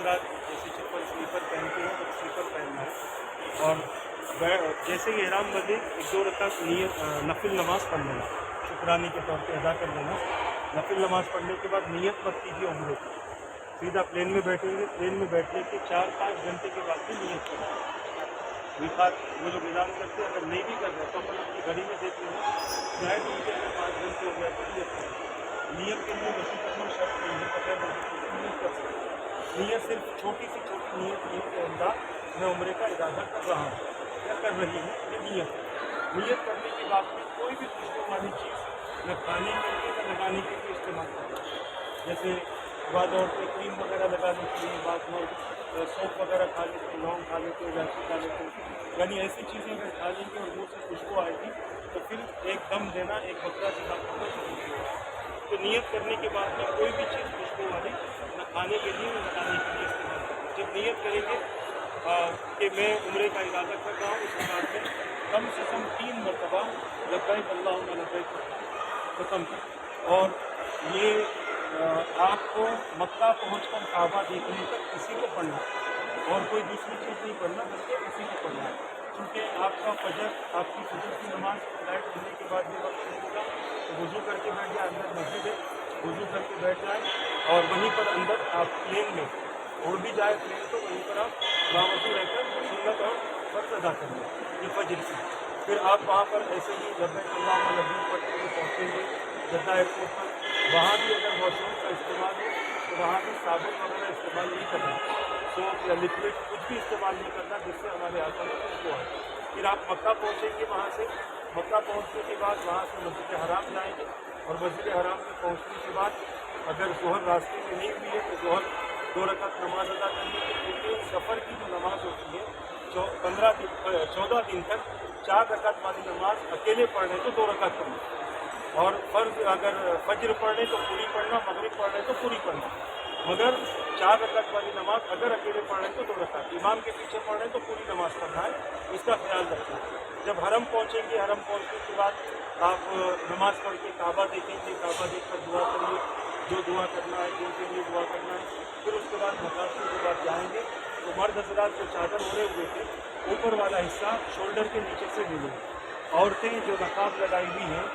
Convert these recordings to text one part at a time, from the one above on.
हज़रात जैसे चप्पल स्लीपर पहनते हैं तो स्लीपर पहनना है। और जैसे ही एहराम बंधे 1-2 रकात नफिल नमाज पढ़ लेना, शुक्राने के तौर पे अदा कर लेना। नफिल नमाज पढ़ने के बाद नियत मत कीजिए उम्रे की, सीधा प्लेन में बैठेंगे, प्लेन में बैठने के 4-5 घंटे के बाद भी नियत करें। मीकात वो लोग ऐलान करते हैं, अगर नहीं भी कर रहे तो अपन अपनी घड़ी में देख लेंगे, फ्लाइट उनके अगर 5 घंटे हो गया तो नियत करें। नियत के लिए वैसे करना शर्त नहीं है, बगैर नियत कर सकते हैं। नियत सिर्फ छोटी सी छोटी नियत ये कि अल्लाह मैं उम्रे का इरादा कर रहा हूँ या कर रही हूँ, ये नियत है। नियत करने के बाद में कोई भी खुशबू वाली चीज़ न खाने के लिए न लगाने के लिए इस्तेमाल करना। जैसे बाद औरतें क्रीम वगैरह लगा लेती हैं, बाद में सौंफ वगैरह खा लेते हैं, लौंग खा लेते हैं, इलायची खा लेते हैं, यानी ऐसी चीज़ें अगर खा लेंगे और मुँह से खुशबू आएगी तो फिर एक दम देना, एक बकरा जिला करना शुरू होगा। तो नियत करने के बाद में कोई भी चीज़ खुशबू वाली न खाने के लिए न लगाने के लिए इस्तेमाल करें। जब नियत करेंगे कि मैं उम्रे का इरादा कर रहा हूँ, उसके बाद में कम से कम 3 मरतबा लब्बैक अल्लाहुम्मा लब्बैक ख़त्म करें। और ये आपको मक्का पहुँचकर काबा देखने तक इसी को पढ़ना है और कोई दूसरी चीज़ नहीं पढ़ना, बल्कि इसी को पढ़ना है। क्योंकि आपका फजर, आपकी फजर की नमाज फ्लाइट होने के बाद भी वक्त नहीं होगा तो वज़ू करके बैठ जाए, अंदर मस्जिद है, वज़ू करके बैठ जाए और वहीं पर अंदर आप प्लेन में उड़ भी जाए प्लेन तो वहीं पर आप बावजूद रहकर सुन्नत और फर्ज अदा करें ये फजर से। फिर आप वहाँ पर ऐसे ही लब्बैक अल्लाहुम्मा लब्बैक पढ़ते हुए पहुँचेंगे जद्दा एयरपोर्ट पर। वहाँ भी अगर वॉशरूम का इस्तेमाल हो तो वहाँ भी साबुन वगैरह इस्तेमाल नहीं करना, सोप या लिक्विड कुछ भी इस्तेमाल नहीं करना जिससे हमारे आंखों में खुशबू आए। फिर आप मक्का पहुँचेंगे, वहाँ से मक्का पहुँचने के बाद वहाँ से मस्जिद हराम जाएंगे और मस्जिद हराम में पहुँचने के बाद अगर ज़ोहर रास्ते में नहीं हुई है तो ज़ोहर 2 रकात नमाज अदा करने की, क्योंकि सफ़र की जो नमाज होती है 14 दिन तक 4 रकात वाली नमाज अकेले पढ़ रहे तो 2 रकात पढ़ना, और फ़र्ज अगर फज्र पढ़ रहे तो पूरी पढ़ना, मगरिब पढ़ रहे तो पूरी पढ़ना। मगर 4 रकात वाली नमाज अगर अकेले पढ़ रहे तो 2 रकात, इमाम के पीछे पढ़ रहे तो पूरी नमाज पढ़ना है, इसका ख्याल रखें। जब हरम पहुँचेंगे, हरम पहुँचने के बाद आप नमाज़ पढ़ के काबा देखेंगे, काबा देख कर दुआ करिए, जो दुआ करना है, जिनके लिए दुआ करना है। फिर उसके बाद मकासद के बाद जाएंगे तो मर्द हज़रात जो चादर ओढ़े हुए थे ऊपर वाला हिस्सा शोल्डर के नीचे से ले लेंगे। औरतें जो नकाब लगाई हुई हैं,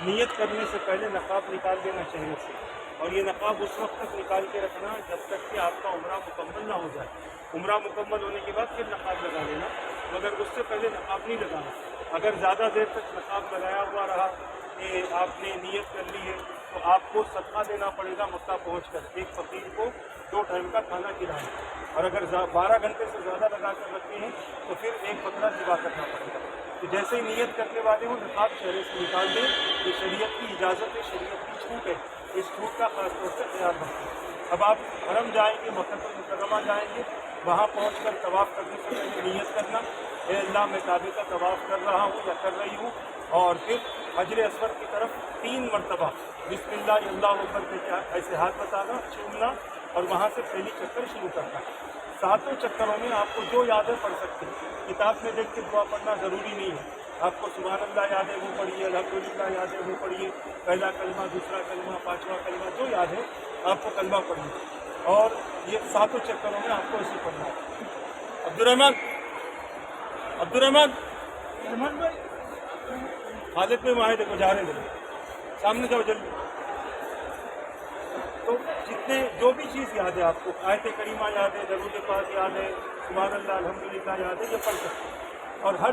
नियत करने से पहले नकाब निकाल देना चेहरे से, और ये नकाब उस वक्त तक निकाल के रखना जब तक कि आपका उम्रा मुकम्मल ना हो जाए। उम्रा मुकम्मल होने के बाद फिर नकाब लगा लेना, मगर उससे पहले नकाब नहीं लगाना। अगर ज़्यादा देर तक नकाब लगाया हुआ रहा कि आपने नियत कर ली है तो आपको सदका देना पड़ेगा मक्का पहुँचकर, एक फ़कीर को 2 टाइम का खाना खिलाना। और अगर 12 घंटे से ज़्यादा लगा कर रखते हैं तो फिर एक बकरा ज़िबा करना पड़ेगा। तो जैसे ही नियत करने वाले हो नकाब चेहरे से निकाल दें, ये शरीयत की इजाज़त है, शरीयत की छूट है, इस छूट का ख़ास तौर से ख्याल रखें। अब आप हरम जाएंगे, मक्का मुकर्रमा जाएंगे, वहाँ पहुँचकर तवाफ़ करने से पहले नियत करना, ए अल्लाह मैं काबे का तवाफ़ कर रहा हूँ या कर रही हूँ, और फिर हजर असवद की तरफ 3 मरतबा बिस्मिल्लाह अल्लाहु अकबर के ऐसे हाथ बताना, छूना और वहाँ से पहली चक्कर शुरू करना। 7 चक्करों में आपको जो याद है पढ़ सकते हैं, किताब में देख के दुआ पढ़ना ज़रूरी नहीं है। आपको सुभान अल्लाह याद है वो पढ़िए, अल्हम्दुलिल्लाह याद है वो पढ़िए, पहला कलमा, दूसरा कलमा, 5वां कलमा, जो याद है आपको कलमा पढ़िए, और ये 7 चक्करों में आपको ऐसे पढ़ना है। अब्दुर्रहमान भाई हालत में वहाँ देखो, जा रहे हैं सामने जाओ जल्दी। तो जितने जो भी चीज़ याद है आपको, आयत करीमा याद है, दरूद पाक याद है, सुभान अल्लाह, अल्हम्दुलिल्लाह याद है, ये पढ़ सकते हैं। और हर